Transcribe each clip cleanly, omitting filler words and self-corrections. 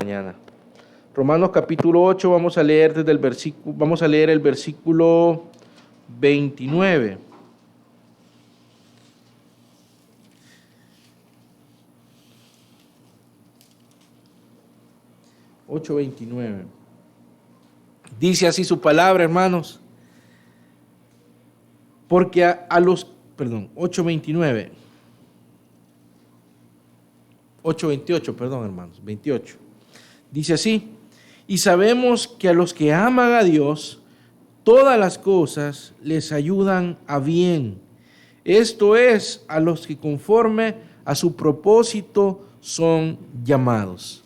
mañana. Romanos capítulo 8, vamos a leer el versículo 29. Dice así su palabra, hermanos. Porque 8:28, hermanos, 28. Dice así: y sabemos que a los que aman a Dios, todas las cosas les ayudan a bien. Esto es, a los que conforme a su propósito son llamados.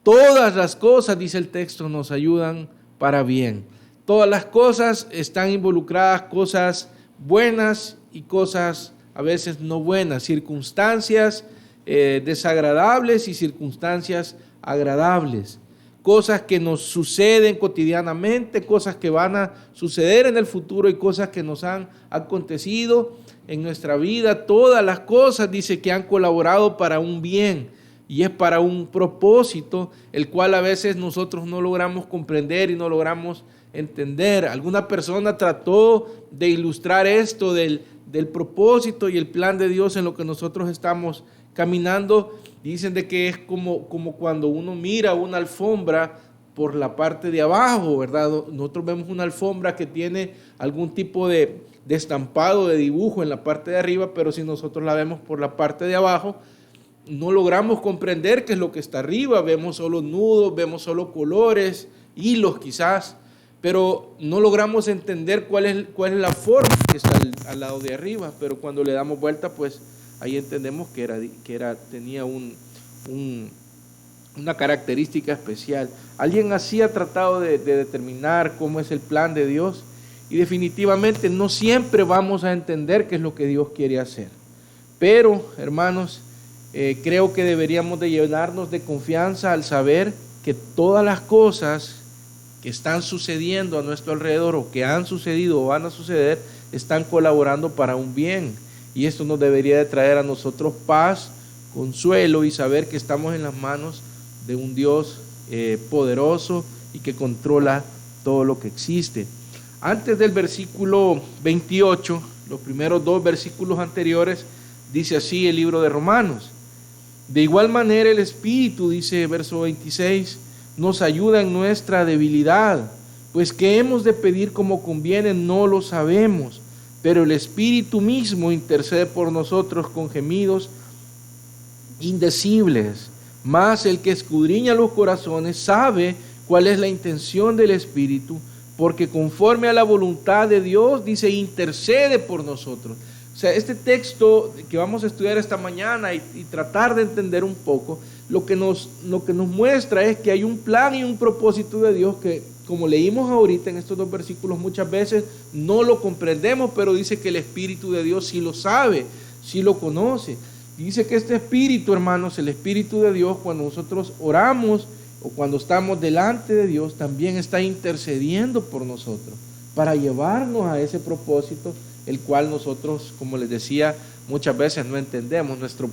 Todas las cosas, dice el texto, nos ayudan para bien. Todas las cosas están involucradas, cosas buenas y cosas a veces no buenas, circunstancias desagradables y circunstancias agradables. Cosas que nos suceden cotidianamente, cosas que van a suceder en el futuro y cosas que nos han acontecido en nuestra vida. Todas las cosas, dice, que han colaborado para un bien y es para un propósito, el cual a veces nosotros no logramos comprender y no logramos entender. Alguna persona trató de ilustrar esto del propósito y el plan de Dios en lo que nosotros estamos caminando. Dicen de que es como cuando uno mira una alfombra por la parte de abajo, ¿verdad? Nosotros vemos una alfombra que tiene algún tipo de estampado, de dibujo en la parte de arriba, pero si nosotros la vemos por la parte de abajo, no logramos comprender qué es lo que está arriba. Vemos solo nudos, vemos solo colores, hilos quizás, pero no logramos entender cuál es la forma que está al lado de arriba. Pero cuando le damos vuelta, pues ahí entendemos que tenía una característica especial. Alguien así ha tratado de determinar cómo es el plan de Dios, y definitivamente no siempre vamos a entender qué es lo que Dios quiere hacer. Pero, hermanos, creo que deberíamos de llenarnos de confianza al saber que todas las cosas que están sucediendo a nuestro alrededor, o que han sucedido o van a suceder, están colaborando para un bien. Y esto nos debería de traer a nosotros paz, consuelo y saber que estamos en las manos de un Dios poderoso y que controla todo lo que existe. Antes del versículo 28, los primeros dos versículos anteriores, dice así el libro de Romanos: de igual manera el Espíritu, dice verso 26, nos ayuda en nuestra debilidad, pues que hemos de pedir como conviene no lo sabemos, pero el Espíritu mismo intercede por nosotros con gemidos indecibles. Mas el que escudriña los corazones sabe cuál es la intención del Espíritu, porque conforme a la voluntad de Dios, dice, intercede por nosotros. O sea, este texto que vamos a estudiar esta mañana y tratar de entender un poco, lo que nos muestra es que hay un plan y un propósito de Dios que, como leímos ahorita en estos dos versículos, muchas veces no lo comprendemos, pero dice que el Espíritu de Dios sí lo sabe, sí lo conoce. Dice que este Espíritu, hermanos, el Espíritu de Dios, cuando nosotros oramos o cuando estamos delante de Dios, también está intercediendo por nosotros para llevarnos a ese propósito, el cual nosotros, como les decía, muchas veces no entendemos. Nuestro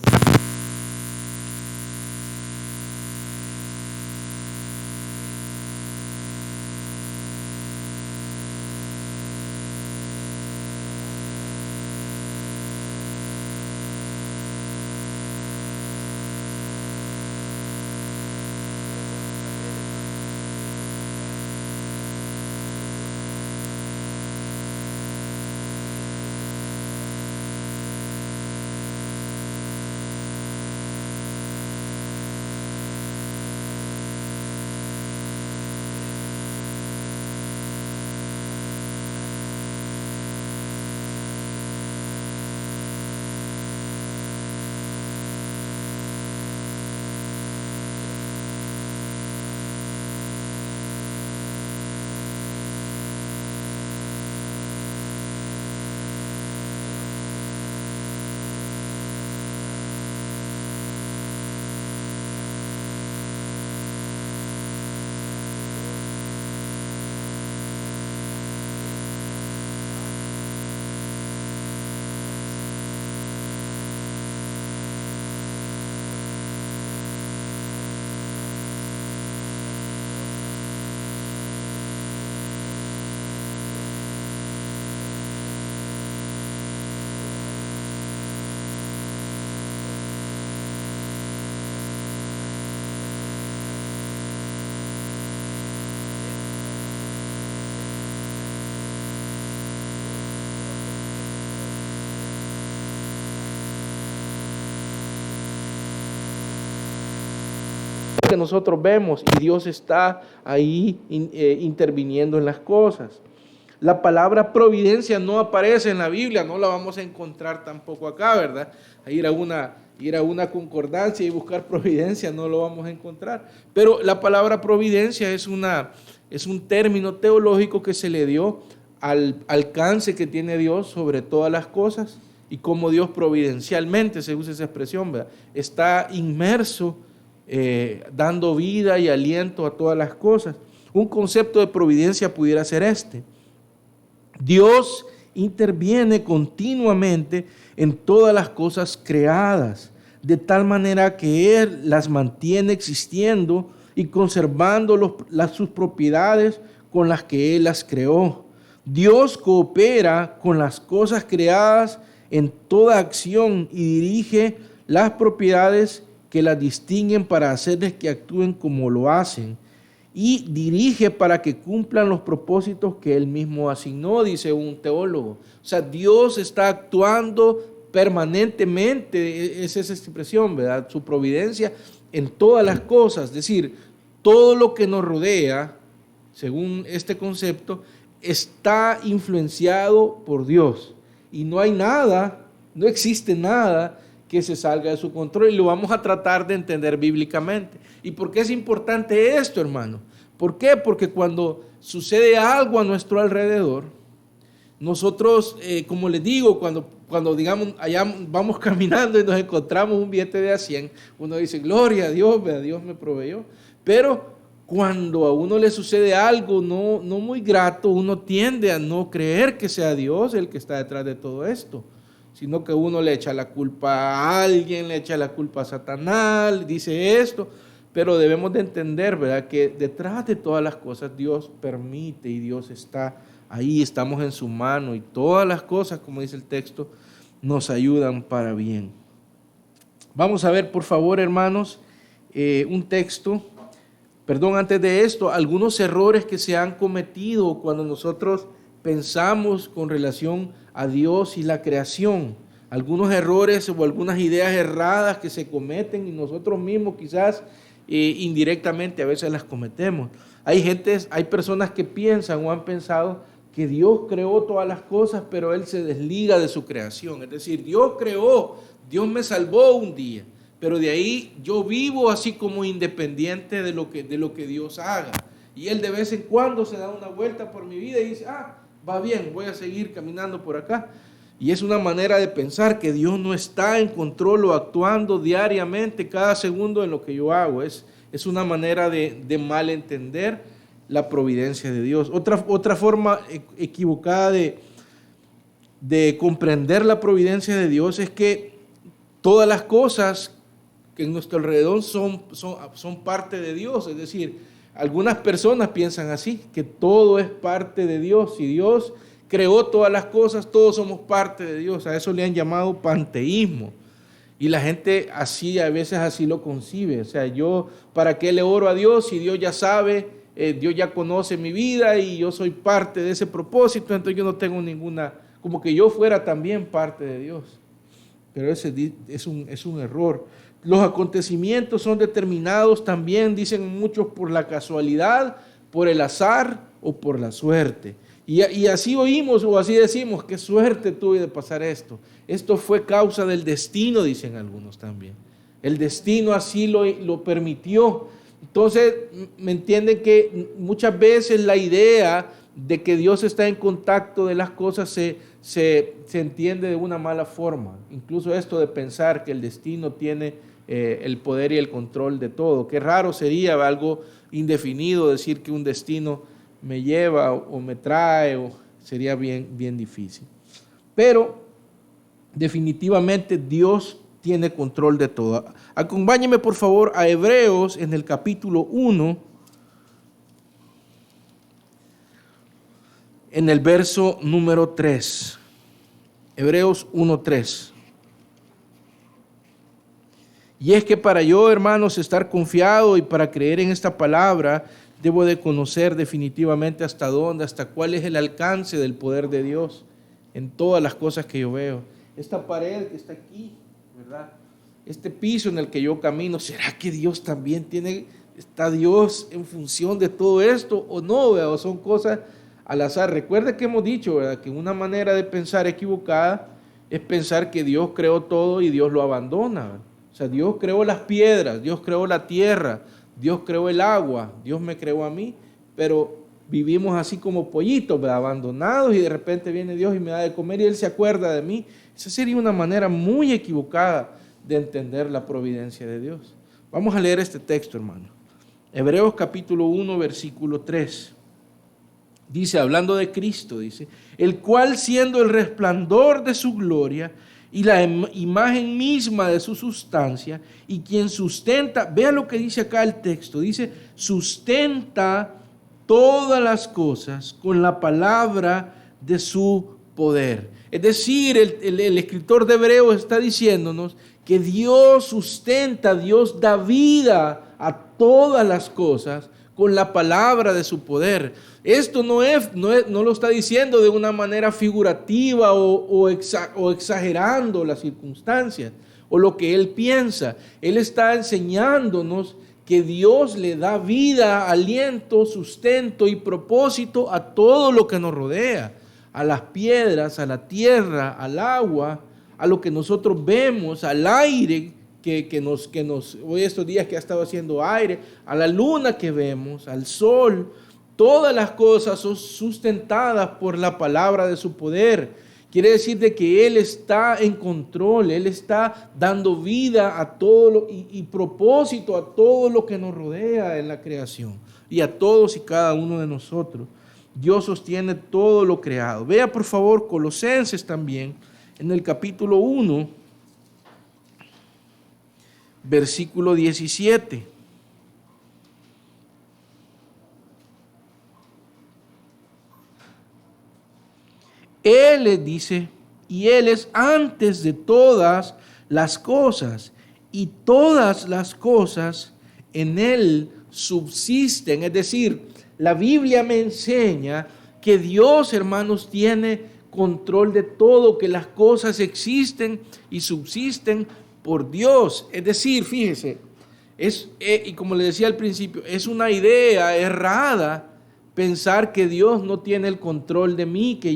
que nosotros vemos y Dios está ahí interviniendo en las cosas. La palabra providencia no aparece en la Biblia, no la vamos a encontrar tampoco acá, ¿verdad? Ir a una concordancia y buscar providencia no lo vamos a encontrar. Pero la palabra providencia es un término teológico que se le dio al alcance que tiene Dios sobre todas las cosas y cómo Dios providencialmente, se usa esa expresión, ¿verdad?, está inmerso, dando vida y aliento a todas las cosas. Un concepto de providencia pudiera ser este: Dios interviene continuamente en todas las cosas creadas, de tal manera que Él las mantiene existiendo y conservando sus propiedades con las que Él las creó. Dios coopera con las cosas creadas en toda acción y dirige las propiedades que las distinguen para hacerles que actúen como lo hacen, y dirige para que cumplan los propósitos que Él mismo asignó, dice un teólogo. O sea, Dios está actuando permanentemente, es esa expresión, ¿verdad?, su providencia en todas las cosas, es decir, todo lo que nos rodea, según este concepto, está influenciado por Dios, y no hay nada, no existe nada que se salga de su control, y lo vamos a tratar de entender bíblicamente. ¿Y por qué es importante esto, hermano? ¿Por qué? Porque cuando sucede algo a nuestro alrededor, nosotros, como les digo, cuando digamos, allá vamos caminando y nos encontramos un billete de $100, uno dice, gloria a Dios, Dios me proveyó. Pero cuando a uno le sucede algo no muy grato, uno tiende a no creer que sea Dios el que está detrás de todo esto, sino que uno le echa la culpa a alguien, le echa la culpa a Satanás, dice esto. Pero debemos de entender, ¿verdad?, que detrás de todas las cosas Dios permite y Dios está ahí, estamos en su mano, y todas las cosas, como dice el texto, nos ayudan para bien. Vamos a ver, por favor, hermanos, un texto. Antes de esto, algunos errores que se han cometido cuando nosotros pensamos con relación a Dios y la creación. Algunos errores o algunas ideas erradas que se cometen y nosotros mismos quizás indirectamente a veces las cometemos. Hay personas que piensan o han pensado que Dios creó todas las cosas, pero Él se desliga de su creación. Es decir, Dios creó, Dios me salvó un día, pero de ahí yo vivo así como independiente de lo que Dios haga. Y Él de vez en cuando se da una vuelta por mi vida y dice, va bien, voy a seguir caminando por acá. Y es una manera de pensar que Dios no está en control o actuando diariamente, cada segundo en lo que yo hago. Es una manera de mal entender la providencia de Dios. Otra forma equivocada de comprender la providencia de Dios es que todas las cosas que en nuestro alrededor son parte de Dios. Es decir, algunas personas piensan así, que todo es parte de Dios. Si Dios creó todas las cosas, todos somos parte de Dios. A eso le han llamado panteísmo. Y la gente así, a veces así lo concibe. O sea, yo, ¿para qué le oro a Dios si Dios ya sabe, Dios ya conoce mi vida y yo soy parte de ese propósito? Entonces yo no tengo ninguna, como que yo fuera también parte de Dios. Pero ese es un error. Los acontecimientos son determinados también, dicen muchos, por la casualidad, por el azar o por la suerte. Y así oímos o así decimos, qué suerte tuve de pasar esto. Esto fue causa del destino, dicen algunos también. El destino así lo permitió. Entonces, me entienden que muchas veces la idea de que Dios está en contacto de las cosas se entiende de una mala forma. Incluso esto de pensar que el destino tiene el poder y el control de todo. Qué raro sería algo indefinido decir que un destino me lleva o me trae, o sería bien difícil. Pero definitivamente Dios tiene control de todo. Acompáñenme por favor a Hebreos en el capítulo 1, en el verso número 3. Hebreos 1:3. Y es que para yo, hermanos, estar confiado y para creer en esta palabra, debo de conocer definitivamente hasta dónde, hasta cuál es el alcance del poder de Dios en todas las cosas que yo veo. Esta pared que está aquí, ¿verdad? Este piso en el que yo camino, ¿será que Dios también tiene ¿Está Dios en función de todo esto o no? ¿Verdad? ¿O son cosas al azar? Recuerde que hemos dicho, ¿verdad?, que una manera de pensar equivocada es pensar que Dios creó todo y Dios lo abandona, ¿verdad? O sea, Dios creó las piedras, Dios creó la tierra, Dios creó el agua, Dios me creó a mí, pero vivimos así como pollitos, ¿verdad?, abandonados, y de repente viene Dios y me da de comer y Él se acuerda de mí. Esa sería una manera muy equivocada de entender la providencia de Dios. Vamos a leer este texto, hermano. Hebreos capítulo 1, versículo 3. Dice, hablando de Cristo, dice, el cual siendo el resplandor de su gloria y la imagen misma de su sustancia, y quien sustenta, vea lo que dice acá el texto, dice, sustenta todas las cosas con la palabra de su poder. Es decir, el escritor de Hebreos está diciéndonos que Dios sustenta, Dios da vida a todas las cosas con la palabra de su poder. Esto no lo está diciendo de una manera figurativa o exagerando las circunstancias o lo que él piensa. Él está enseñándonos que Dios le da vida, aliento, sustento y propósito a todo lo que nos rodea, a las piedras, a la tierra, al agua, a lo que nosotros vemos, al aire hoy estos días que ha estado haciendo aire, a la luna que vemos, al sol. Todas las cosas son sustentadas por la palabra de su poder. Quiere decir de que Él está en control, Él está dando vida a todo y propósito a todo lo que nos rodea en la creación y a todos y cada uno de nosotros. Dios sostiene todo lo creado. Vea por favor Colosenses también, en el capítulo 1, versículo 17. Él les dice, y Él es antes de todas las cosas, y todas las cosas en Él subsisten. Es decir, la Biblia me enseña que Dios, hermanos, tiene control de todo, que las cosas existen y subsisten por Dios. Es decir, fíjese, y como le decía al principio, es una idea errada pensar que Dios no tiene el control de mí, que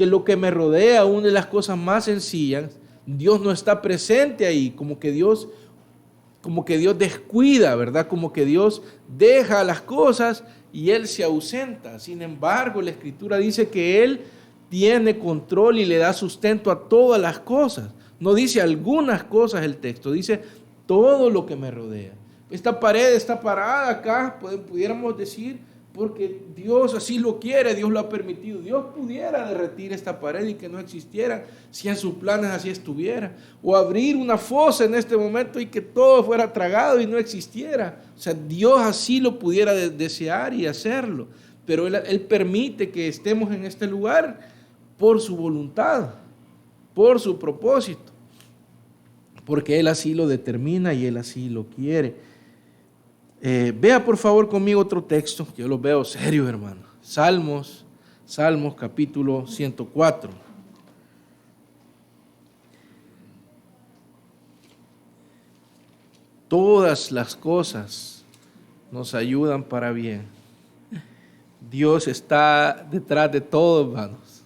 lo que me rodea, una de las cosas más sencillas, Dios no está presente ahí, como que Dios descuida, ¿verdad? Como que Dios deja las cosas y Él se ausenta. Sin embargo, la Escritura dice que Él tiene control y le da sustento a todas las cosas. No dice algunas cosas el texto, dice todo lo que me rodea. Esta pared está parada acá, pudiéramos decir, porque Dios así lo quiere, Dios lo ha permitido. Dios pudiera derretir esta pared y que no existiera si en sus planes así estuviera. O abrir una fosa en este momento y que todo fuera tragado y no existiera. O sea, Dios así lo pudiera desear y hacerlo. Pero Él permite que estemos en este lugar por su voluntad, por su propósito. Porque Él así lo determina y Él así lo quiere. Vea por favor conmigo otro texto, yo lo veo serio, hermano. Salmos capítulo 104. Todas las cosas nos ayudan para bien. Dios está detrás de todo, hermanos.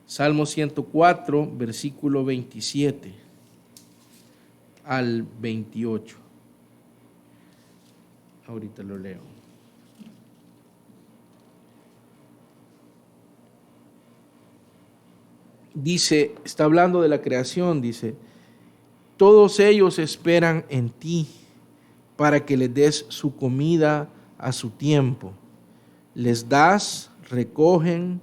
Salmo 104, versículo 27 al 28. Ahorita lo leo. Dice, está hablando de la creación, dice, todos ellos esperan en ti para que les des su comida a su tiempo. Les das, recogen,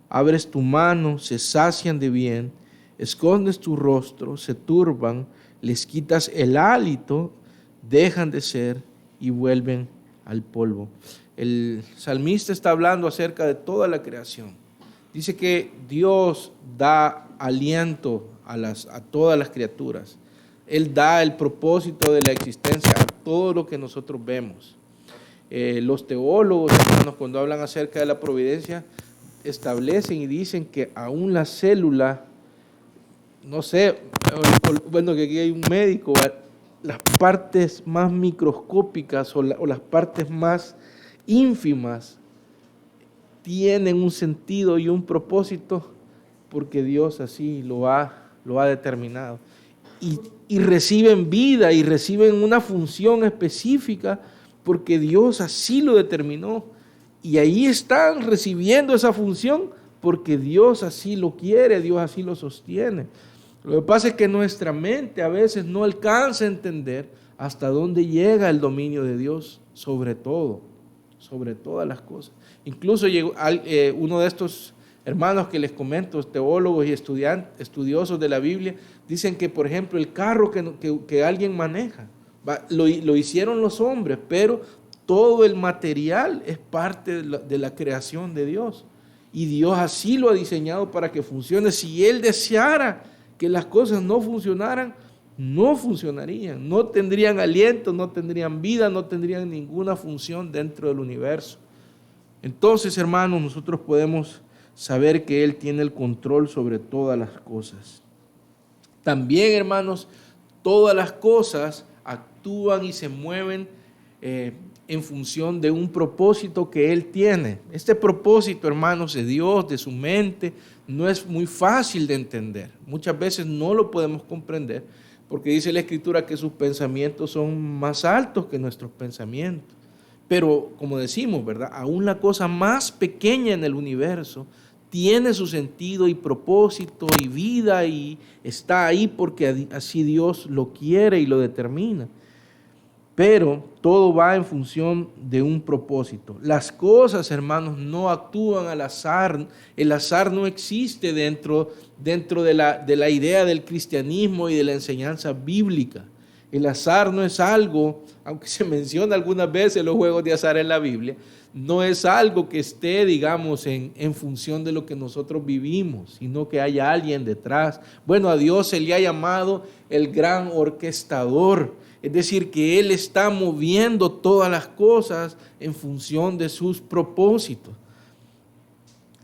abres tu mano, se sacian de bien, escondes tu rostro, se turban, les quitas el hálito, dejan de ser y vuelven al polvo. El salmista está hablando acerca de toda la creación. Dice que Dios da aliento a todas las criaturas. Él da el propósito de la existencia a todo lo que nosotros vemos. Los teólogos, hermanos, cuando hablan acerca de la providencia, establecen y dicen que aún la célula, no sé, bueno, que aquí hay un médico, las partes más microscópicas o las partes más ínfimas tienen un sentido y un propósito porque Dios así lo ha determinado. Y reciben vida y reciben una función específica porque Dios así lo determinó. Y ahí están recibiendo esa función porque Dios así lo quiere, Dios así lo sostiene. Lo que pasa es que nuestra mente a veces no alcanza a entender hasta dónde llega el dominio de Dios sobre todo, sobre todas las cosas. Incluso llegó uno de estos hermanos que les comento, teólogos y estudiosos de la Biblia, dicen que, por ejemplo, el carro que alguien maneja, lo hicieron los hombres, pero todo el material es parte de la creación de Dios. Y Dios así lo ha diseñado para que funcione. Si Él deseara que las cosas no funcionaran, no funcionarían, no tendrían aliento, no tendrían vida, no tendrían ninguna función dentro del universo. Entonces, hermanos, nosotros podemos saber que Él tiene el control sobre todas las cosas. También, hermanos, todas las cosas actúan y se mueven en función de un propósito que Él tiene. Este propósito, hermanos, de Dios, de su mente, no es muy fácil de entender. Muchas veces no lo podemos comprender porque dice la Escritura que sus pensamientos son más altos que nuestros pensamientos. Pero, como decimos, ¿verdad? Aún la cosa más pequeña en el universo tiene su sentido y propósito y vida y está ahí porque así Dios lo quiere y lo determina. Pero todo va en función de un propósito. Las cosas, hermanos, no actúan al azar. El azar no existe dentro de la idea del cristianismo y de la enseñanza bíblica. El azar no es algo, aunque se menciona algunas veces los juegos de azar en la Biblia, no es algo que esté, digamos, en función de lo que nosotros vivimos, sino que haya alguien detrás. Bueno, a Dios se le ha llamado el gran orquestador. Es decir, que Él está moviendo todas las cosas en función de sus propósitos.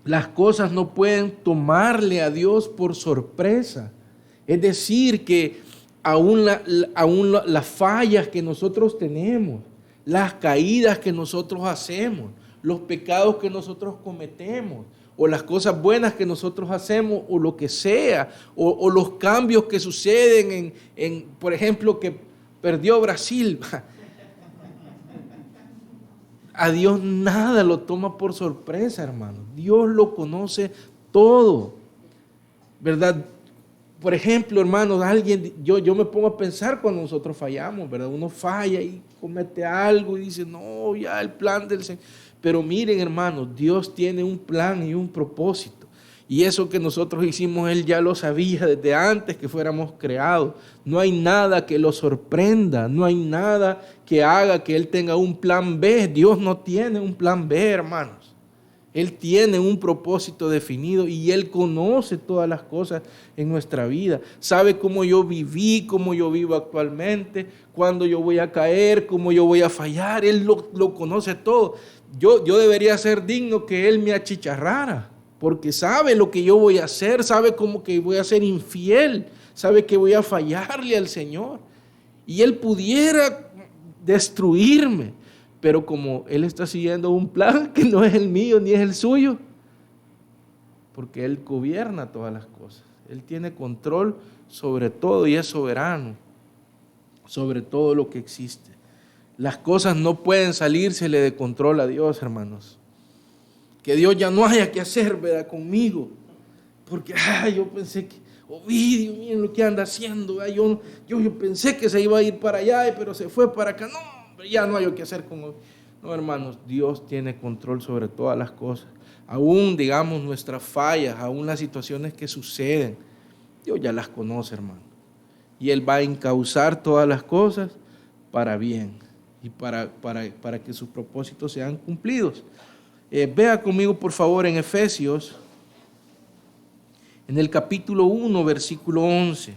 Las cosas no pueden tomarle a Dios por sorpresa. Es decir, que aún las fallas que nosotros tenemos, las caídas que nosotros hacemos, los pecados que nosotros cometemos, o las cosas buenas que nosotros hacemos, o lo que sea, o los cambios que suceden por ejemplo, que perdió Brasil. A Dios nada lo toma por sorpresa, hermano. Dios lo conoce todo, ¿verdad? Por ejemplo, hermanos, yo me pongo a pensar cuando nosotros fallamos, ¿verdad? Uno falla y comete algo y dice, no, ya el plan del Señor. Pero miren, hermanos, Dios tiene un plan y un propósito. Y eso que nosotros hicimos, Él ya lo sabía desde antes que fuéramos creados. No hay nada que lo sorprenda, no hay nada que haga que Él tenga un plan B. Dios no tiene un plan B, hermanos. Él tiene un propósito definido y Él conoce todas las cosas en nuestra vida. Sabe cómo yo viví, cómo yo vivo actualmente, cuándo yo voy a caer, cómo yo voy a fallar. Él lo conoce todo. Yo debería ser digno que Él me achicharrara, porque sabe lo que yo voy a hacer, sabe cómo que voy a ser infiel, sabe que voy a fallarle al Señor. Y Él pudiera destruirme, pero como Él está siguiendo un plan que no es el mío ni es el suyo, porque Él gobierna todas las cosas. Él tiene control sobre todo y es soberano sobre todo lo que existe. Las cosas no pueden salírsele de control a Dios, hermanos. Que Dios ya no haya que hacer, ¿verdad?, conmigo. Porque yo pensé que, Dios mío, lo que anda haciendo. Yo pensé que se iba a ir para allá, pero se fue para acá. No, ya no hay que hacer con él. No, hermanos, Dios tiene control sobre todas las cosas. Aún, digamos, nuestras fallas, aún las situaciones que suceden, Dios ya las conoce, hermano. Y Él va a encauzar todas las cosas para bien y para que sus propósitos sean cumplidos. Vea conmigo, por favor, en Efesios, en el capítulo 1, versículo 11.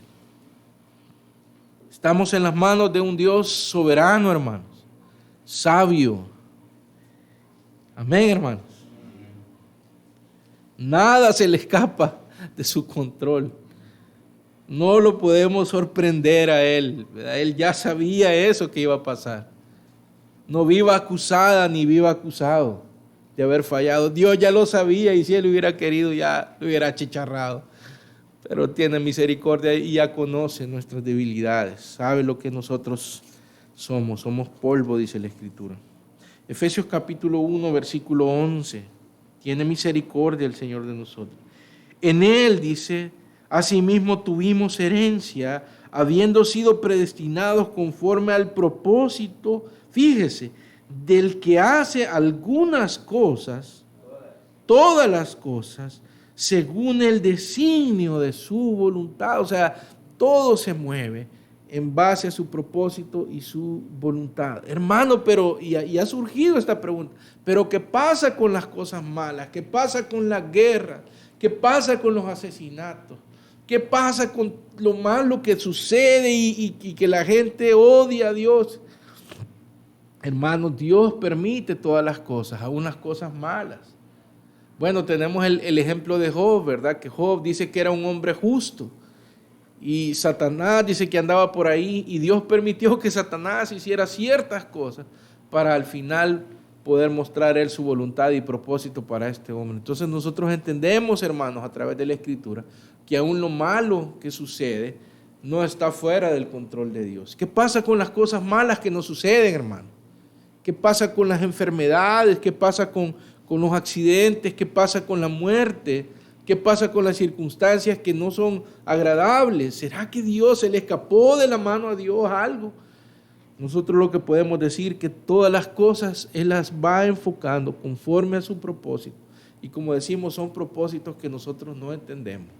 Estamos en las manos de un Dios soberano, hermanos, sabio. Amén, hermanos. Nada se le escapa de su control. No lo podemos sorprender a él, ¿verdad? Él ya sabía eso que iba a pasar. No viva acusada ni viva acusado de haber fallado. Dios ya lo sabía y si él hubiera querido ya lo hubiera achicharrado. Pero tiene misericordia y ya conoce nuestras debilidades. Sabe lo que nosotros somos. Somos polvo, dice la Escritura. Efesios capítulo 1, versículo 11. Tiene misericordia el Señor de nosotros. En Él, dice, asimismo tuvimos herencia, habiendo sido predestinados conforme al propósito, fíjese, del que hace algunas cosas, todas las cosas, según el designio de su voluntad. O sea, todo se mueve en base a su propósito y su voluntad. Hermano, pero, y ha surgido esta pregunta, pero ¿qué pasa con las cosas malas? ¿Qué pasa con la guerra? ¿Qué pasa con los asesinatos? ¿Qué pasa con lo malo que sucede y que la gente odia a Dios? Hermanos, Dios permite todas las cosas, aún las cosas malas. Bueno, tenemos el ejemplo de Job, ¿verdad? Que Job dice que era un hombre justo. Y Satanás dice que andaba por ahí y Dios permitió que Satanás hiciera ciertas cosas para al final poder mostrar él su voluntad y propósito para este hombre. Entonces nosotros entendemos, hermanos, a través de la Escritura, que aún lo malo que sucede no está fuera del control de Dios. ¿Qué pasa con las cosas malas que nos suceden, hermano? ¿Qué pasa con las enfermedades? ¿Qué pasa con los accidentes? ¿Qué pasa con la muerte? ¿Qué pasa con las circunstancias que no son agradables? ¿Será que Dios se le escapó de la mano a Dios algo? Nosotros lo que podemos decir es que todas las cosas Él las va enfocando conforme a su propósito. Y como decimos, son propósitos que nosotros no entendemos,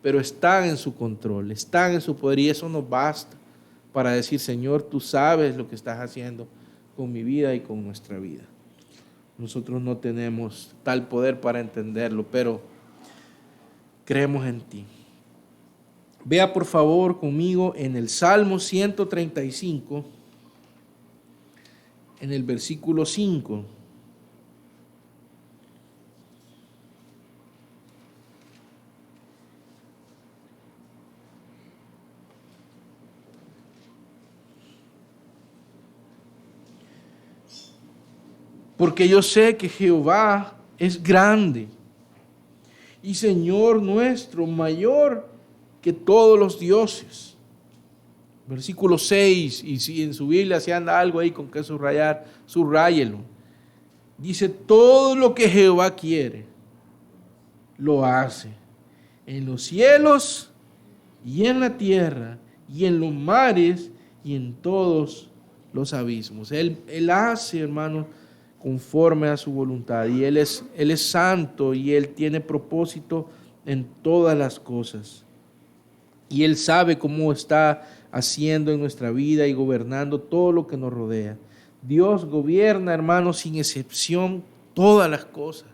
pero están en su control, están en su poder y eso nos basta para decir, Señor, tú sabes lo que estás haciendo con mi vida y con nuestra vida. Nosotros no tenemos tal poder para entenderlo, pero creemos en ti. Vea por favor conmigo en el Salmo 135, en el versículo 5. Porque yo sé que Jehová es grande y Señor nuestro, mayor que todos los dioses. Versículo 6, y si en su Biblia se anda algo ahí con que subrayar, subráyelo. Dice, todo lo que Jehová quiere, lo hace. En los cielos y en la tierra y en los mares y en todos los abismos. Él hace, hermanos, conforme a su voluntad. Y Él es santo y Él tiene propósito en todas las cosas. Y Él sabe cómo está haciendo en nuestra vida y gobernando todo lo que nos rodea. Dios gobierna, hermanos, sin excepción, todas las cosas.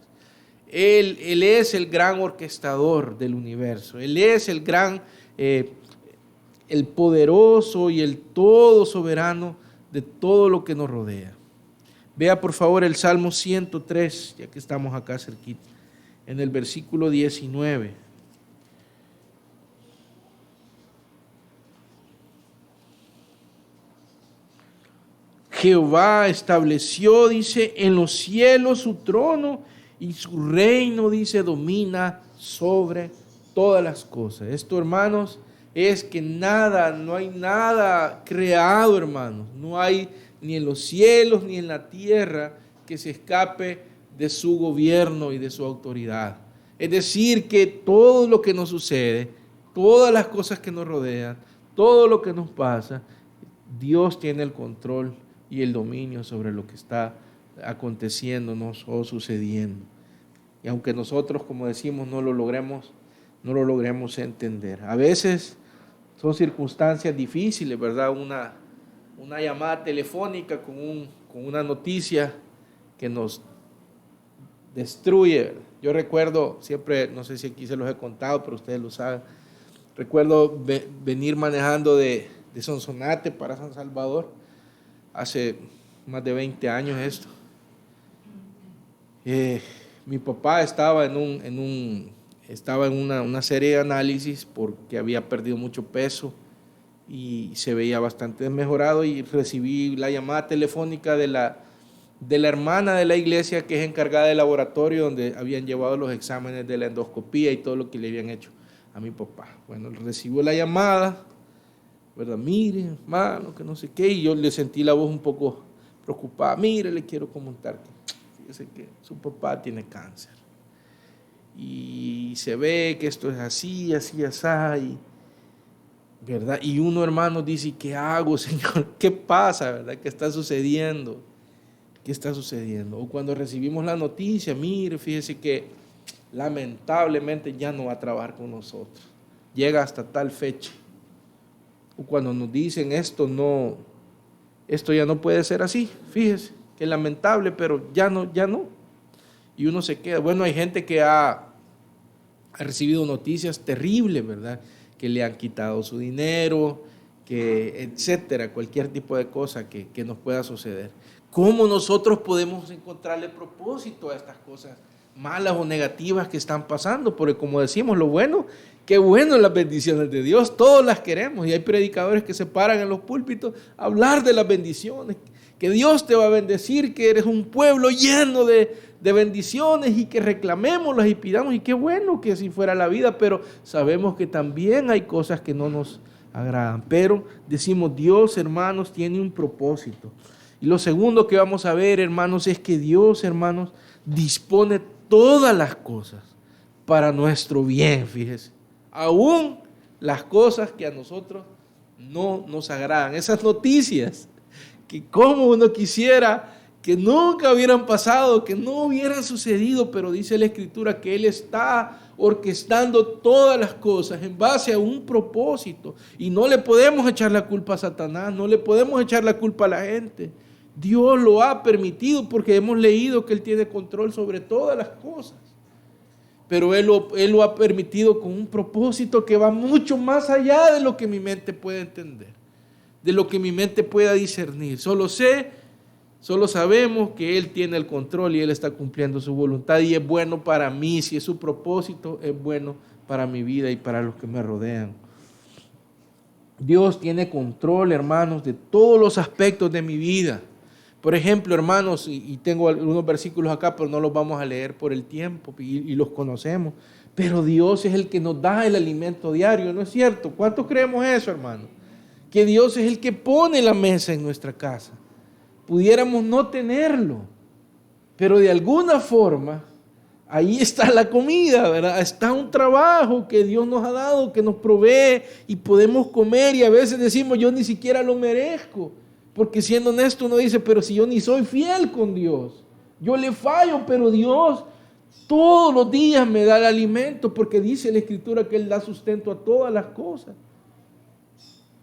Él es el gran orquestador del universo. Él es el gran, el poderoso y el todo soberano de todo lo que nos rodea. Vea por favor el Salmo 103, ya que estamos acá cerquita, en el versículo 19. Jehová estableció, dice, en los cielos su trono y su reino, dice, domina sobre todas las cosas. Esto, hermanos, es que nada, no hay nada creado, hermanos. No hay ni en los cielos ni en la tierra que se escape de su gobierno y de su autoridad. Es decir, que todo lo que nos sucede, todas las cosas que nos rodean, todo lo que nos pasa, Dios tiene el control y el dominio sobre lo que está aconteciéndonos o sucediendo. Y aunque nosotros, como decimos, no lo logremos entender. A veces son circunstancias difíciles, ¿verdad? Una llamada telefónica con una noticia que nos destruye, ¿verdad? Yo recuerdo, siempre, no sé si aquí se los he contado, pero ustedes lo saben, recuerdo venir manejando de Sonsonate para San Salvador, hace más de 20 años esto. Mi papá estaba en estaba en una serie de análisis porque había perdido mucho peso y se veía bastante desmejorado, y recibí la llamada telefónica de la hermana de la iglesia que es encargada del laboratorio donde habían llevado los exámenes de la endoscopía y todo lo que le habían hecho a mi papá. Bueno, recibió la llamada, ¿verdad? Mire, hermano, que no sé qué, y yo le sentí la voz un poco preocupada. Mire, le quiero comentar que fíjese que su papá tiene cáncer y se ve que esto es así, así, así, ¿verdad? Y uno, hermano, dice: ¿qué hago, Señor? ¿Qué pasa, verdad? ¿Qué está sucediendo? ¿Qué está sucediendo? O cuando recibimos la noticia: mire, fíjese que lamentablemente ya no va a trabajar con nosotros, llega hasta tal fecha. O cuando nos dicen: esto ya no puede ser así, fíjese, que es lamentable, pero ya no. Y uno se queda. Bueno, hay gente que ha recibido noticias terribles, ¿verdad? Que le han quitado su dinero, que etcétera, cualquier tipo de cosa que nos pueda suceder. ¿Cómo nosotros podemos encontrarle propósito a estas cosas malas o negativas que están pasando? Porque como decimos, lo bueno, qué bueno las bendiciones de Dios, todos las queremos, y hay predicadores que se paran en los púlpitos a hablar de las bendiciones, que Dios te va a bendecir, que eres un pueblo lleno de bendiciones y que reclamémoslas y pidamos, y qué bueno que así fuera la vida, pero sabemos que también hay cosas que no nos agradan. Pero decimos, Dios, hermanos, tiene un propósito. Y lo segundo que vamos a ver, hermanos, es que Dios, hermanos, dispone todas las cosas para nuestro bien, fíjese. Aún las cosas que a nosotros no nos agradan. Esas noticias que como uno quisiera que nunca hubieran pasado, que no hubieran sucedido, pero dice la Escritura que Él está orquestando todas las cosas en base a un propósito. Y no le podemos echar la culpa a Satanás, no le podemos echar la culpa a la gente. Dios lo ha permitido porque hemos leído que Él tiene control sobre todas las cosas. Pero Él lo ha permitido con un propósito que va mucho más allá de lo que mi mente puede entender, de lo que mi mente pueda discernir. Solo sabemos que Él tiene el control y Él está cumpliendo su voluntad, y es bueno para mí. Si es su propósito, es bueno para mi vida y para los que me rodean. Dios tiene control, hermanos, de todos los aspectos de mi vida. Por ejemplo, hermanos, y tengo algunos versículos acá, pero no los vamos a leer por el tiempo y los conocemos, pero Dios es el que nos da el alimento diario, ¿no es cierto? ¿Cuántos creemos eso, hermano? Que Dios es el que pone la mesa en nuestra casa. Pudiéramos no tenerlo, pero de alguna forma ahí está la comida, ¿verdad? Está un trabajo que Dios nos ha dado, que nos provee y podemos comer, y a veces decimos: yo ni siquiera lo merezco, porque siendo honesto uno dice: pero si yo ni soy fiel con Dios, yo le fallo, pero Dios todos los días me da el alimento, porque dice la Escritura que Él da sustento a todas las cosas.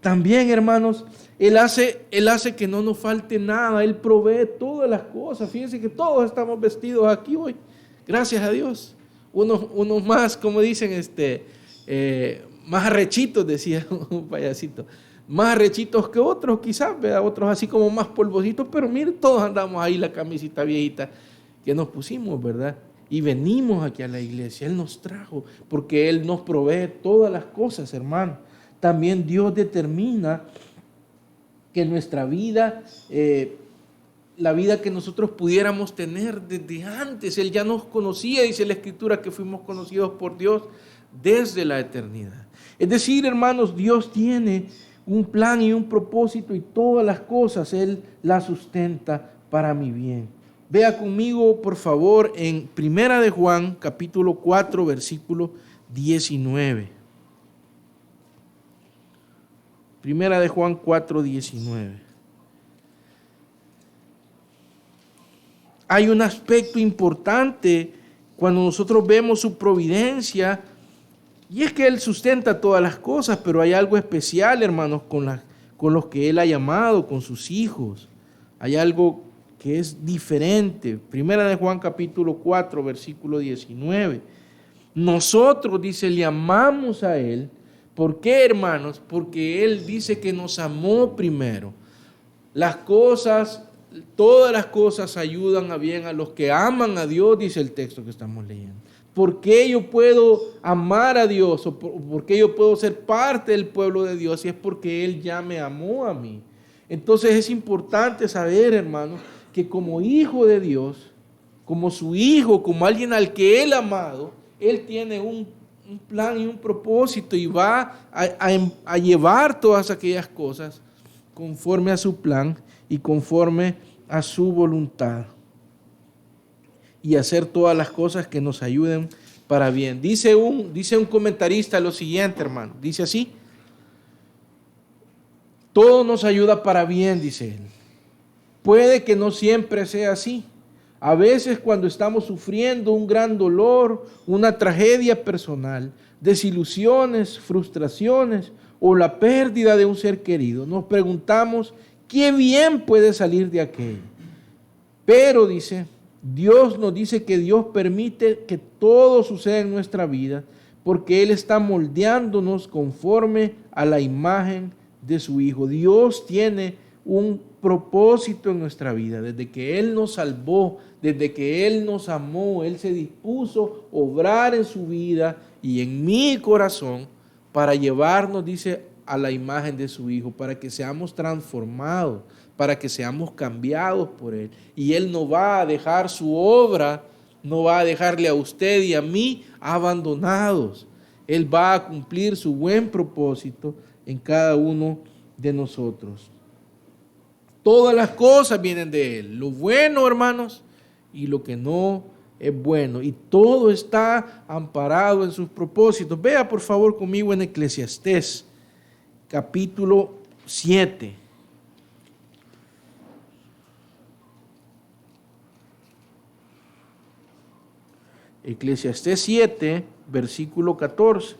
También, hermanos, Él hace que no nos falte nada. Él provee todas las cosas. Fíjense que todos estamos vestidos aquí hoy, gracias a Dios. Unos más, como dicen, más arrechitos, decía un payasito, más arrechitos que otros quizás, ¿verdad? Otros así como más polvositos, pero miren, todos andamos ahí la camisita viejita que nos pusimos, ¿verdad? Y venimos aquí a la iglesia. Él nos trajo porque Él nos provee todas las cosas, hermano. También Dios determina que nuestra vida, la vida que nosotros pudiéramos tener desde antes, Él ya nos conocía. Dice la Escritura que fuimos conocidos por Dios desde la eternidad. Es decir, hermanos, Dios tiene un plan y un propósito, y todas las cosas Él las sustenta para mi bien. Vea conmigo, por favor, en Primera de Juan, capítulo 4, versículo 19. Primera de Juan 4, 19. Hay un aspecto importante cuando nosotros vemos su providencia, y es que Él sustenta todas las cosas, pero hay algo especial, hermanos, con los que Él ha llamado, con sus hijos. Hay algo que es diferente. Primera de Juan capítulo 4, versículo 19. Nosotros, dice, le amamos a Él. ¿Por qué, hermanos? Porque Él dice que nos amó primero. Todas las cosas ayudan a bien a los que aman a Dios, dice el texto que estamos leyendo. ¿Por qué yo puedo amar a Dios? ¿O por qué yo puedo ser parte del pueblo de Dios? Y es porque Él ya me amó a mí. Entonces es importante saber, hermanos, que como hijo de Dios, como su hijo, como alguien al que Él ha amado, Él tiene un plan y un propósito y va a llevar todas aquellas cosas conforme a su plan y conforme a su voluntad. Y hacer todas las cosas que nos ayuden para bien. Dice un comentarista lo siguiente, hermano. Dice así: todo nos ayuda para bien, dice él. Puede que no siempre sea así. A veces cuando estamos sufriendo un gran dolor, una tragedia personal, desilusiones, frustraciones o la pérdida de un ser querido, nos preguntamos qué bien puede salir de aquello. Pero dice, Dios nos dice que Dios permite que todo suceda en nuestra vida porque Él está moldeándonos conforme a la imagen de su Hijo. Dios tiene un propósito en nuestra vida. Desde que Él nos salvó, desde que Él nos amó, Él se dispuso a obrar en su vida y en mi corazón para llevarnos, dice, a la imagen de su Hijo, para que seamos transformados, para que seamos cambiados por Él. Y Él no va a dejar su obra, no va a dejarle a usted y a mí abandonados. Él va a cumplir su buen propósito en cada uno de nosotros. Todas las cosas vienen de Él, lo bueno, hermanos, y lo que no es bueno. Y todo está amparado en sus propósitos. Vea por favor conmigo en Eclesiastés, capítulo 7. Eclesiastés 7, versículo 14.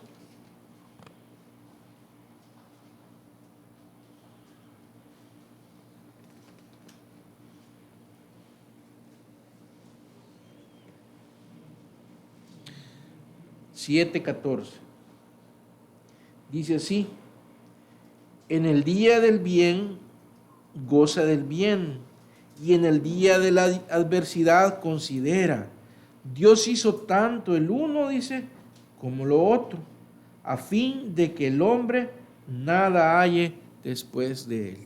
Dice así: en el día del bien, goza del bien, y en el día de la adversidad considera. Dios hizo tanto el uno, dice, como lo otro, a fin de que el hombre nada halle después de él.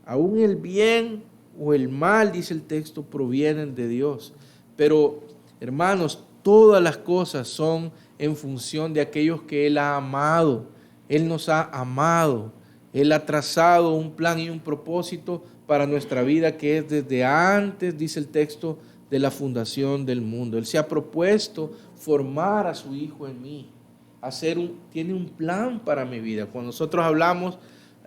Aún el bien o el mal, dice el texto, provienen de Dios. Pero, hermanos, todas las cosas son en función de aquellos que Él ha amado. Él nos ha amado. Él ha trazado un plan y un propósito para nuestra vida que es desde antes, dice el texto, de la fundación del mundo. Él se ha propuesto formar a su Hijo en mí, tiene un plan para mi vida. Cuando nosotros hablamos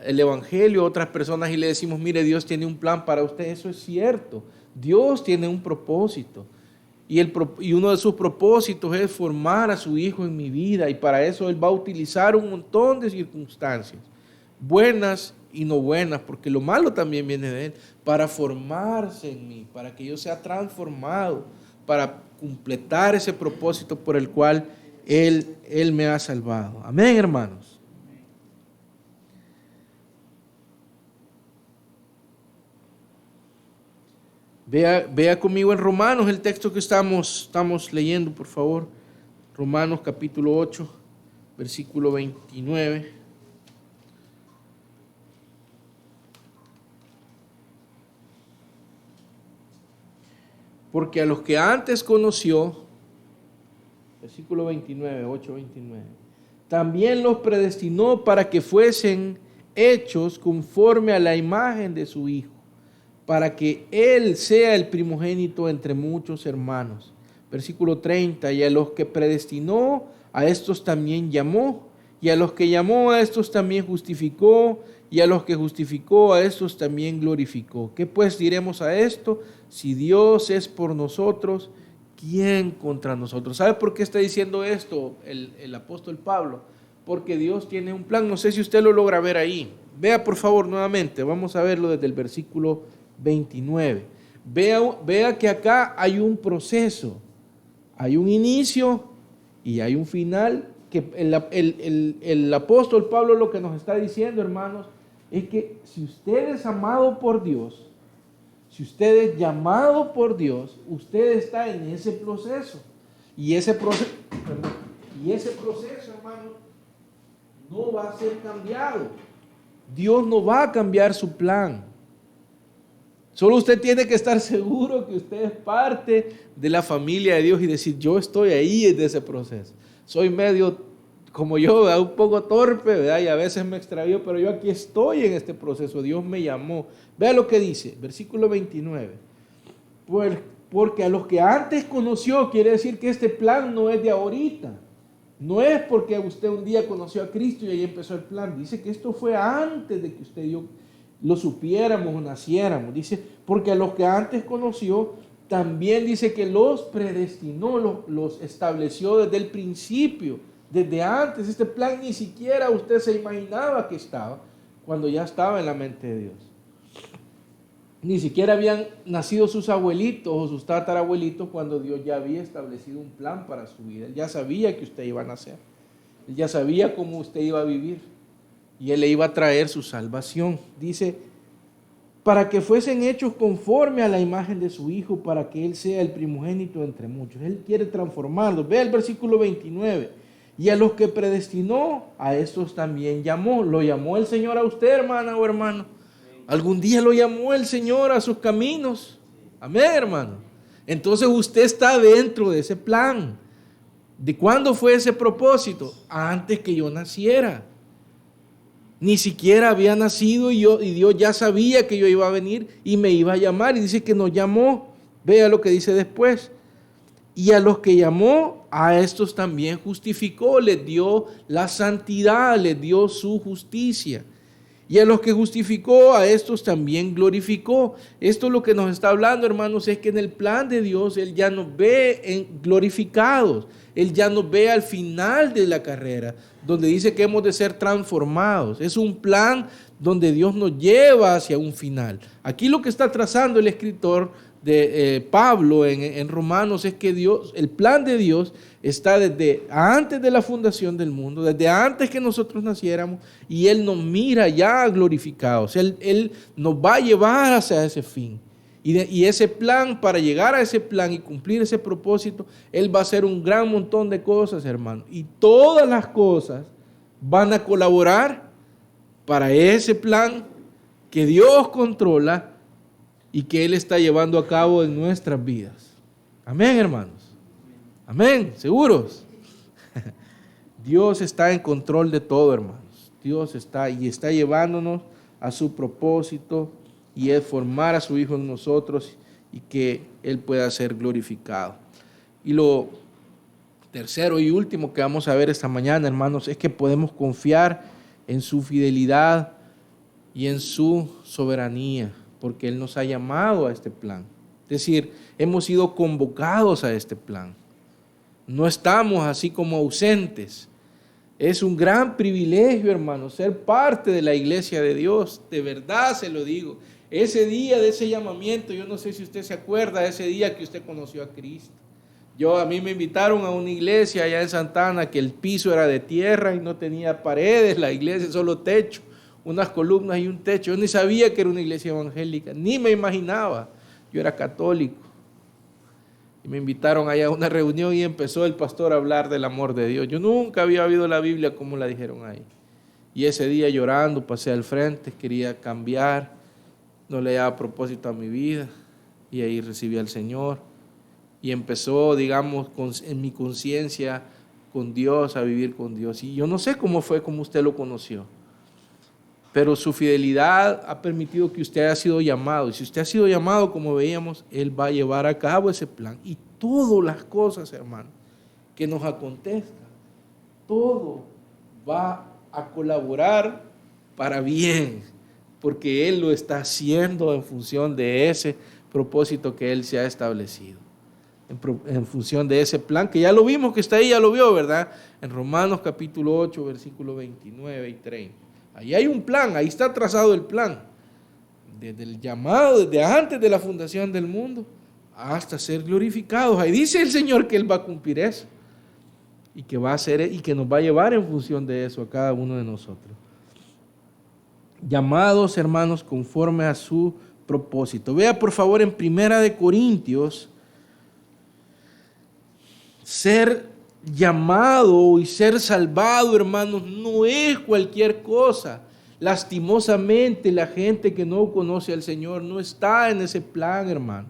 el Evangelio a otras personas y le decimos, mire, Dios tiene un plan para usted, eso es cierto. Dios tiene un propósito. Y uno de sus propósitos es formar a su Hijo en mi vida, y para eso Él va a utilizar un montón de circunstancias, buenas y no buenas, porque lo malo también viene de Él, para formarse en mí, para que yo sea transformado, para completar ese propósito por el cual Él me ha salvado. Amén, hermanos. Vea conmigo en Romanos el texto que estamos leyendo, por favor. Romanos capítulo 8, versículo 29. Porque a los que antes conoció, versículo 29, 8:29, también los predestinó para que fuesen hechos conforme a la imagen de su Hijo, para que Él sea el primogénito entre muchos hermanos. Versículo 30, y a los que predestinó, a estos también llamó, y a los que llamó, a estos también justificó, y a los que justificó, a estos también glorificó. ¿Qué pues diremos a esto? Si Dios es por nosotros, ¿quién contra nosotros? ¿Sabe por qué está diciendo esto el apóstol Pablo? Porque Dios tiene un plan. No sé si usted lo logra ver ahí. Vea por favor nuevamente, vamos a verlo desde el versículo 29. Vea que acá hay un proceso, hay un inicio y hay un final, que el apóstol Pablo lo que nos está diciendo, hermanos, es que si usted es amado por Dios, si usted es llamado por Dios, usted está en ese proceso. Y ese proceso, hermano, no va a ser cambiado. Dios no va a cambiar su plan. Solo usted tiene que estar seguro que usted es parte de la familia de Dios y decir, yo estoy ahí en ese proceso. Soy medio, como yo, ¿verdad? Un poco torpe, ¿verdad? Y a veces me extravío, pero yo aquí estoy en este proceso. Dios me llamó. Vea lo que dice, versículo 29. Porque a los que antes conoció, quiere decir que este plan no es de ahorita. No es porque usted un día conoció a Cristo y ahí empezó el plan. Dice que esto fue antes de que usted y yo lo supiéramos o naciéramos. Dice, porque a los que antes conoció, también dice que los predestinó, los estableció desde el principio, desde antes. Este plan ni siquiera usted se imaginaba que estaba, cuando ya estaba en la mente de Dios. Ni siquiera habían nacido sus abuelitos o sus tatarabuelitos cuando Dios ya había establecido un plan para su vida. Él ya sabía que usted iba a nacer. Él ya sabía cómo usted iba a vivir. Y Él le iba a traer su salvación. Dice, para que fuesen hechos conforme a la imagen de su Hijo, para que Él sea el primogénito entre muchos. Él quiere transformarlos. Ve el versículo 29. Y a los que predestinó, a estos también llamó. ¿Lo llamó el Señor a usted, hermana o hermano? Algún día lo llamó el Señor a sus caminos. Amén, hermano. Entonces usted está dentro de ese plan. ¿De cuándo fue ese propósito? Antes que yo naciera. Ni siquiera había nacido y Dios ya sabía que yo iba a venir y me iba a llamar. Y dice que nos llamó. Vea lo que dice después. Y a los que llamó, a estos también justificó. Les dio la santidad, les dio su justicia. Y a los que justificó, a estos también glorificó. Esto lo que nos está hablando, hermanos, es que en el plan de Dios Él ya nos ve glorificados. Él ya nos ve al final de la carrera, donde dice que hemos de ser transformados. Es un plan donde Dios nos lleva hacia un final. Aquí lo que está trazando el escritor de Pablo en Romanos es que el plan de Dios está desde antes de la fundación del mundo, desde antes que nosotros naciéramos, y Él nos mira ya glorificados. Él nos va a llevar hacia ese fin. Y ese plan, para llegar a ese plan y cumplir ese propósito, Él va a hacer un gran montón de cosas, hermano. Y todas las cosas van a colaborar para ese plan que Dios controla y que Él está llevando a cabo en nuestras vidas. Amén, hermanos. Amén, ¿seguros? Dios está en control de todo, hermanos. Dios está llevándonos a su propósito, y es formar a su Hijo en nosotros y que Él pueda ser glorificado. Y lo tercero y último que vamos a ver esta mañana, hermanos, es que podemos confiar en su fidelidad y en su soberanía, porque Él nos ha llamado a este plan. Es decir, hemos sido convocados a este plan. No estamos así como ausentes. Es un gran privilegio, hermano, ser parte de la iglesia de Dios. De verdad se lo digo. Ese día de ese llamamiento, yo no sé si usted se acuerda de ese día que usted conoció a Cristo. A mí me invitaron a una iglesia allá en Santa Ana que el piso era de tierra y no tenía paredes, la iglesia solo techo, unas columnas y un techo. Yo ni sabía que era una iglesia evangélica, ni me imaginaba. Yo era católico. Y me invitaron allá a una reunión y empezó el pastor a hablar del amor de Dios. Yo nunca había oído la Biblia como la dijeron ahí. Y ese día llorando pasé al frente, quería cambiar, no le daba propósito a mi vida. Y ahí recibí al Señor. Y empezó, digamos, en mi conciencia con Dios, a vivir con Dios. Y yo no sé cómo fue como usted lo conoció, pero su fidelidad ha permitido que usted haya sido llamado. Y si usted ha sido llamado, como veíamos, Él va a llevar a cabo ese plan. Y todas las cosas, hermano, que nos acontezcan, todo va a colaborar para bien, porque Él lo está haciendo en función de ese propósito que Él se ha establecido. En función de ese plan, que ya lo vimos, que está ahí, ya lo vio, ¿verdad? En Romanos capítulo 8, versículos 29 y 30. Ahí hay un plan, ahí está trazado el plan. Desde el llamado, desde antes de la fundación del mundo, hasta ser glorificados. Ahí dice el Señor que Él va a cumplir eso. Y que va a hacer, y que nos va a llevar en función de eso a cada uno de nosotros. Llamados, hermanos, conforme a su propósito. Vea por favor en 1 Corintios Ser llamado y ser salvado, hermanos, no es cualquier cosa. Lastimosamente, la gente que no conoce al Señor no está en ese plan, hermano.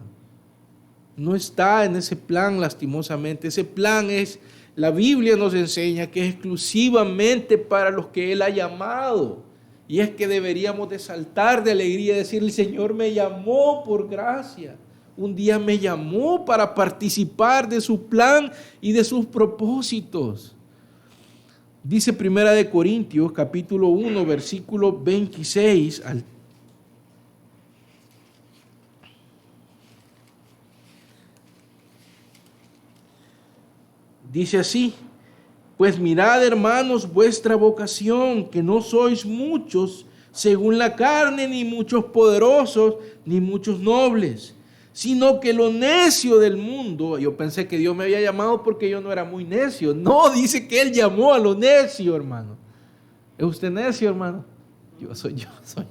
No está en ese plan, lastimosamente. Ese plan es, la Biblia nos enseña que es exclusivamente para los que Él ha llamado. Y es que deberíamos de saltar de alegría y decir: el Señor me llamó por gracia. Un día me llamó para participar de su plan y de sus propósitos. Dice Primera de Corintios, capítulo 1, versículo 26 al dice así: pues mirad, hermanos, vuestra vocación, que no sois muchos según la carne, ni muchos poderosos, ni muchos nobles, sino que lo necio del mundo. Yo pensé que Dios me había llamado porque yo no era muy necio. No, dice que Él llamó a lo necio, hermano. ¿Es usted necio, hermano? Yo soy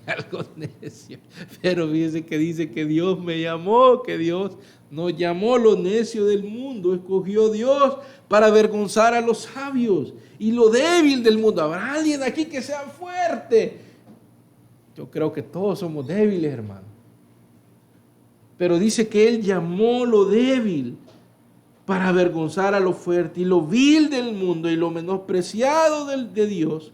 algo necio. Pero fíjese que dice que Dios me llamó, que Dios nos llamó lo necio del mundo. Escogió Dios para avergonzar a los sabios y lo débil del mundo. ¿Habrá alguien aquí que sea fuerte? Yo creo que todos somos débiles, hermano. Pero dice que Él llamó lo débil para avergonzar a lo fuerte, y lo vil del mundo y lo menospreciado de Dios.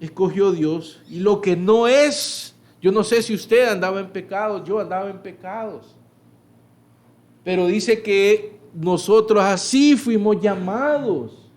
Escogió Dios, y lo que no es. Yo no sé si usted andaba en pecados, yo andaba en pecados. Pero dice que nosotros así fuimos llamados.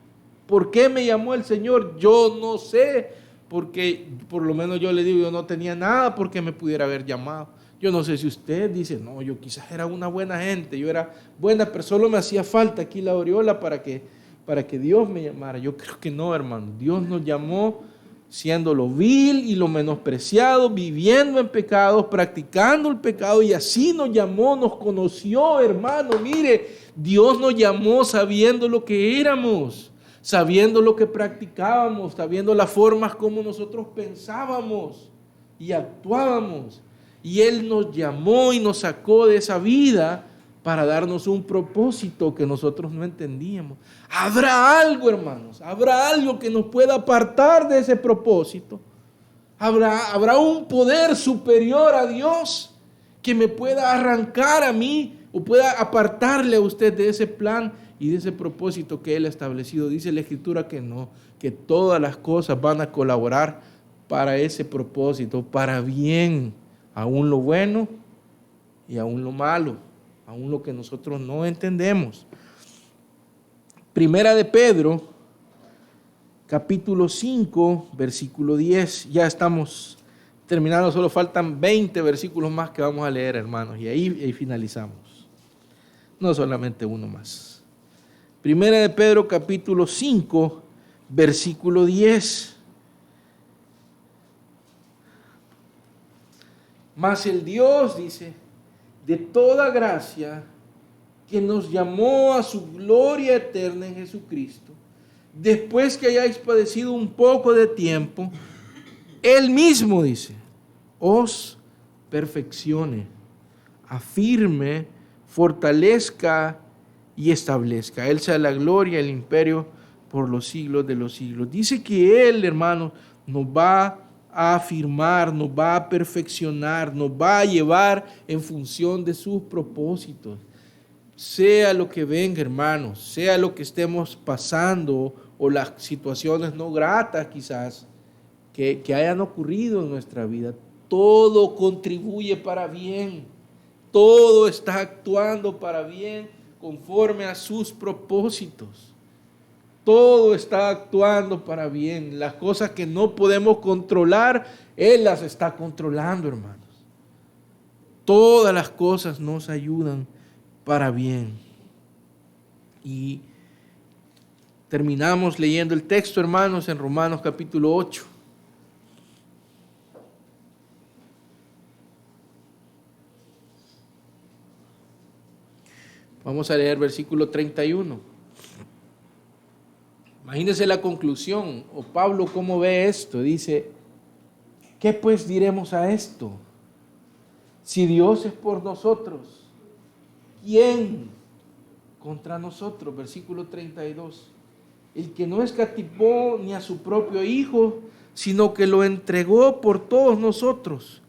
¿Por qué me llamó el Señor? Yo no sé, porque por lo menos yo le digo, yo no tenía nada porque me pudiera haber llamado. Yo no sé si usted dice: no, yo quizás era una buena gente, yo era buena, pero solo me hacía falta aquí la aureola para que Dios me llamara. Yo creo que no, hermano. Dios nos llamó siendo lo vil y lo menospreciado, viviendo en pecados, practicando el pecado, y así nos llamó, nos conoció, hermano. Mire, Dios nos llamó sabiendo lo que éramos, sabiendo lo que practicábamos, sabiendo las formas como nosotros pensábamos y actuábamos. Y Él nos llamó y nos sacó de esa vida para darnos un propósito que nosotros no entendíamos. Habrá algo, hermanos, habrá algo que nos pueda apartar de ese propósito. Habrá un poder superior a Dios que me pueda arrancar a mí o pueda apartarle a usted de ese plan y de ese propósito que Él ha establecido. Dice la Escritura que no, que todas las cosas van a colaborar para ese propósito, para bien, aún lo bueno y aún lo malo, aún lo que nosotros no entendemos. Primera de Pedro, capítulo 5, versículo 10. Ya estamos terminando, solo faltan 20 versículos más que vamos a leer, hermanos, y ahí finalizamos. No solamente uno más. Primera de Pedro, capítulo 5, versículo 10. Mas el Dios, dice, de toda gracia, que nos llamó a su gloria eterna en Jesucristo, después que hayáis padecido un poco de tiempo, Él mismo, dice, os perfeccione, afirme, fortalezca y establezca. Él sea la gloria, el imperio por los siglos de los siglos. Dice que Él, hermanos, nos va a afirmar, nos va a perfeccionar, nos va a llevar en función de sus propósitos. Sea lo que venga, hermanos, sea lo que estemos pasando o las situaciones no gratas quizás que hayan ocurrido en nuestra vida, todo contribuye para bien, todo está actuando para bien conforme a sus propósitos. Todo está actuando para bien. Las cosas que no podemos controlar, Él las está controlando, hermanos. Todas las cosas nos ayudan para bien. Y terminamos leyendo el texto, hermanos, en Romanos capítulo 8. Vamos a leer versículo 31. Imagínense la conclusión, o Pablo cómo ve esto. Dice: ¿qué pues diremos a esto? Si Dios es por nosotros, ¿quién contra nosotros. Versículo 32. El que no escatimó ni a su propio Hijo, sino que lo entregó por todos nosotros,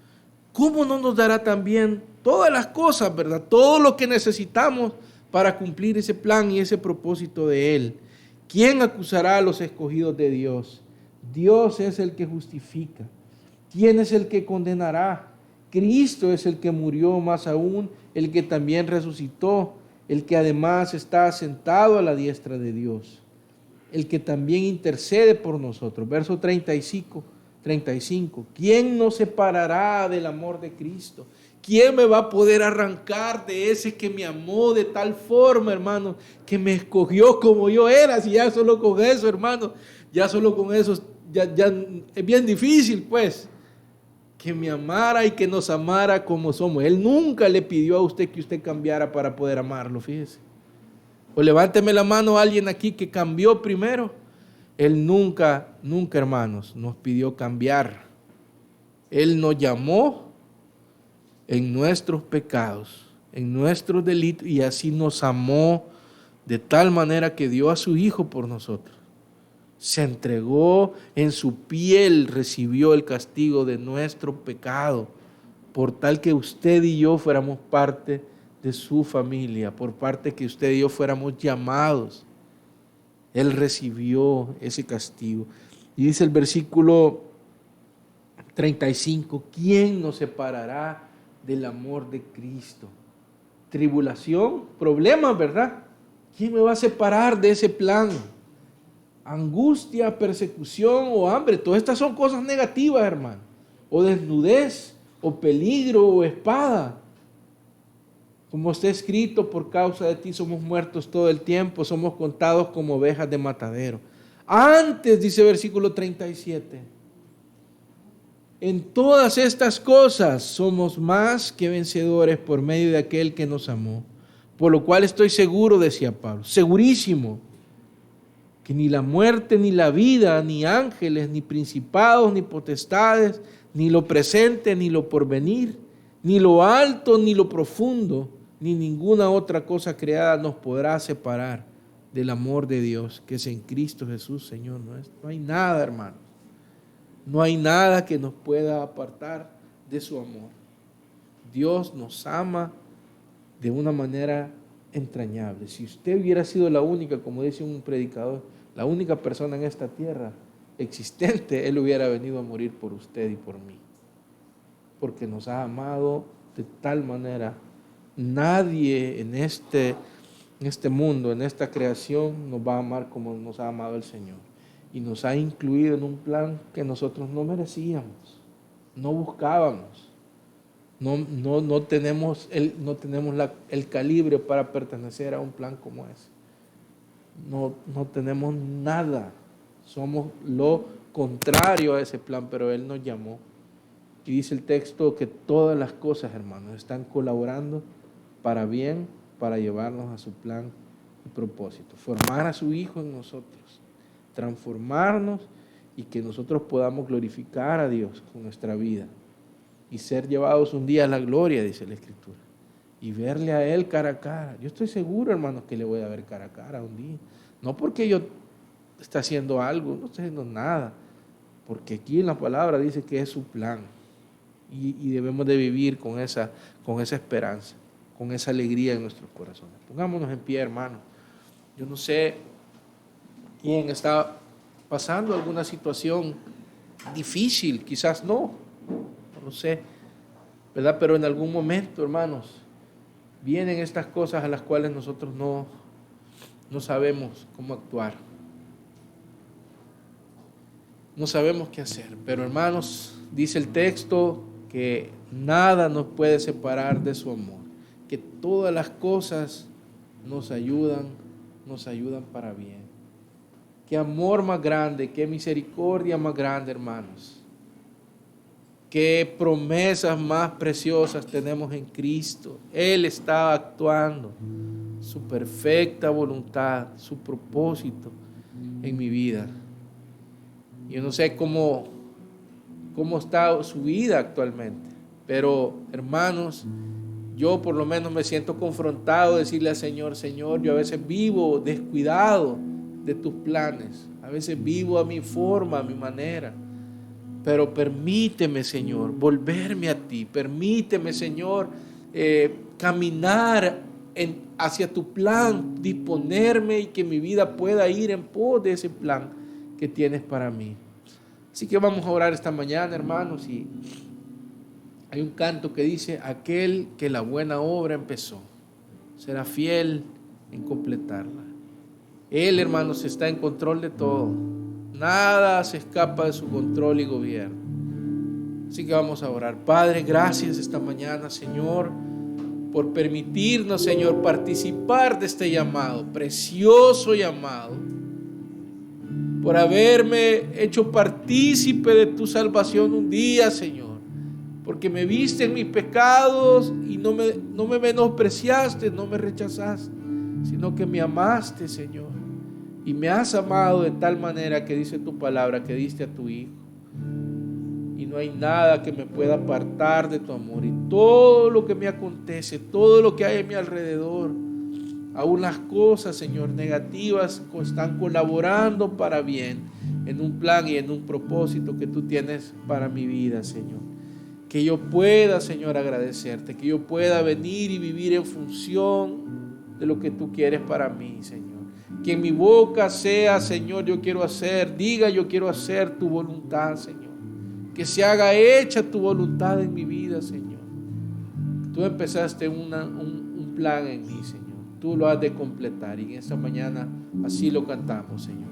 ¿cómo no nos dará también todas las cosas, verdad? Todo lo que necesitamos para cumplir ese plan y ese propósito de Él. ¿Quién acusará a los escogidos de Dios? Dios es el que justifica. ¿Quién es el que condenará? Cristo es el que murió, más aún el que también resucitó, el que además está sentado a la diestra de Dios, el que también intercede por nosotros. Verso 35. ¿Quién nos separará del amor de Cristo? ¿Quién me va a poder arrancar de ese que me amó de tal forma, hermano, que me escogió como yo era? Si ya solo con eso, hermano, ya solo con eso, ya es bien difícil, pues, que me amara y que nos amara como somos. Él nunca le pidió a usted que usted cambiara para poder amarlo, fíjese. O levánteme la mano a alguien aquí que cambió primero. Él nunca, hermanos, nos pidió cambiar. Él nos llamó en nuestros pecados, en nuestros delitos, y así nos amó de tal manera que dio a su Hijo por nosotros. Se entregó en su piel, recibió el castigo de nuestro pecado, por tal que usted y yo fuéramos parte de su familia, por parte que usted y yo fuéramos llamados. Él recibió ese castigo. Y dice el versículo 35, ¿quién nos separará del amor de Cristo? Tribulación, problemas, ¿verdad? ¿Quién me va a separar de ese plan? Angustia, persecución o hambre, todas estas son cosas negativas, hermano. O desnudez, o peligro, o espada. Como está escrito, por causa de ti somos muertos todo el tiempo, somos contados como ovejas de matadero. Antes, dice versículo 37, en todas estas cosas somos más que vencedores por medio de aquel que nos amó. Por lo cual estoy seguro, decía Pablo, segurísimo, que ni la muerte, ni la vida, ni ángeles, ni principados, ni potestades, ni lo presente, ni lo porvenir, ni lo alto, ni lo profundo, ni ninguna otra cosa creada nos podrá separar del amor de Dios, que es en Cristo Jesús, Señor nuestro. No hay nada, hermano. No hay nada que nos pueda apartar de su amor. Dios nos ama de una manera entrañable. Si usted hubiera sido la única, como dice un predicador, la única persona en esta tierra existente, Él hubiera venido a morir por usted y por mí. Porque nos ha amado de tal manera. Nadie en este mundo, en esta creación, nos va a amar como nos ha amado el Señor. Y nos ha incluido en un plan que nosotros no merecíamos, no buscábamos. No tenemos el calibre para pertenecer a un plan como ese. No tenemos nada. Somos lo contrario a ese plan, pero Él nos llamó. Y dice el texto que todas las cosas, hermanos, están colaborando para bien, para llevarnos a su plan y propósito. Formar a su Hijo en nosotros, transformarnos y que nosotros podamos glorificar a Dios con nuestra vida y ser llevados un día a la gloria, dice la Escritura, y verle a Él cara a cara. Yo estoy seguro, hermanos, que le voy a ver cara a cara un día. No porque yo esté haciendo algo, no estoy haciendo nada, porque aquí en la palabra dice que es su plan. Y debemos de vivir con esa esperanza, con esa alegría en nuestros corazones. Pongámonos en pie, hermano. Yo no sé quién está pasando alguna situación difícil, quizás no lo sé, ¿verdad? Pero en algún momento, hermanos, vienen estas cosas a las cuales nosotros no sabemos cómo actuar. No sabemos qué hacer, pero hermanos, dice el texto que nada nos puede separar de su amor, que todas las cosas nos ayudan para bien. Qué amor más grande, qué misericordia más grande, hermanos. Qué promesas más preciosas tenemos en Cristo. Él está actuando su perfecta voluntad, su propósito en mi vida. Yo no sé cómo está su vida actualmente, pero hermanos, Yo por lo menos me siento confrontado, decirle al Señor, Señor, yo a veces vivo descuidado de tus planes, a veces vivo a mi forma, a mi manera, pero permíteme, Señor, volverme a ti, permíteme, Señor, caminar hacia tu plan, disponerme y que mi vida pueda ir en pos de ese plan que tienes para mí. Así que vamos a orar esta mañana, hermanos, y hay un canto que dice: aquel que la buena obra empezó, será fiel en completarla. Él, hermanos, está en control de todo. Nada se escapa de su control y gobierno. Así que vamos a orar. Padre, gracias esta mañana, Señor, por permitirnos, Señor, participar de este llamado, precioso llamado, por haberme hecho partícipe de tu salvación un día, Señor, porque me viste en mis pecados y no me menospreciaste, no me rechazaste, sino que me amaste, Señor, y me has amado de tal manera que dice tu palabra que diste a tu Hijo, y no hay nada que me pueda apartar de tu amor. Y todo lo que me acontece, todo lo que hay a mi alrededor, aún las cosas, Señor, negativas, están colaborando para bien en un plan y en un propósito que tú tienes para mi vida, Señor. Que yo pueda, Señor, agradecerte, que yo pueda venir y vivir en función de lo que tú quieres para mí, Señor. Que en mi boca sea, Señor, yo quiero hacer, diga yo quiero hacer tu voluntad, Señor. Que se haga hecha tu voluntad en mi vida, Señor. Tú empezaste un plan en mí, Señor. Tú lo has de completar y en esta mañana así lo cantamos, Señor.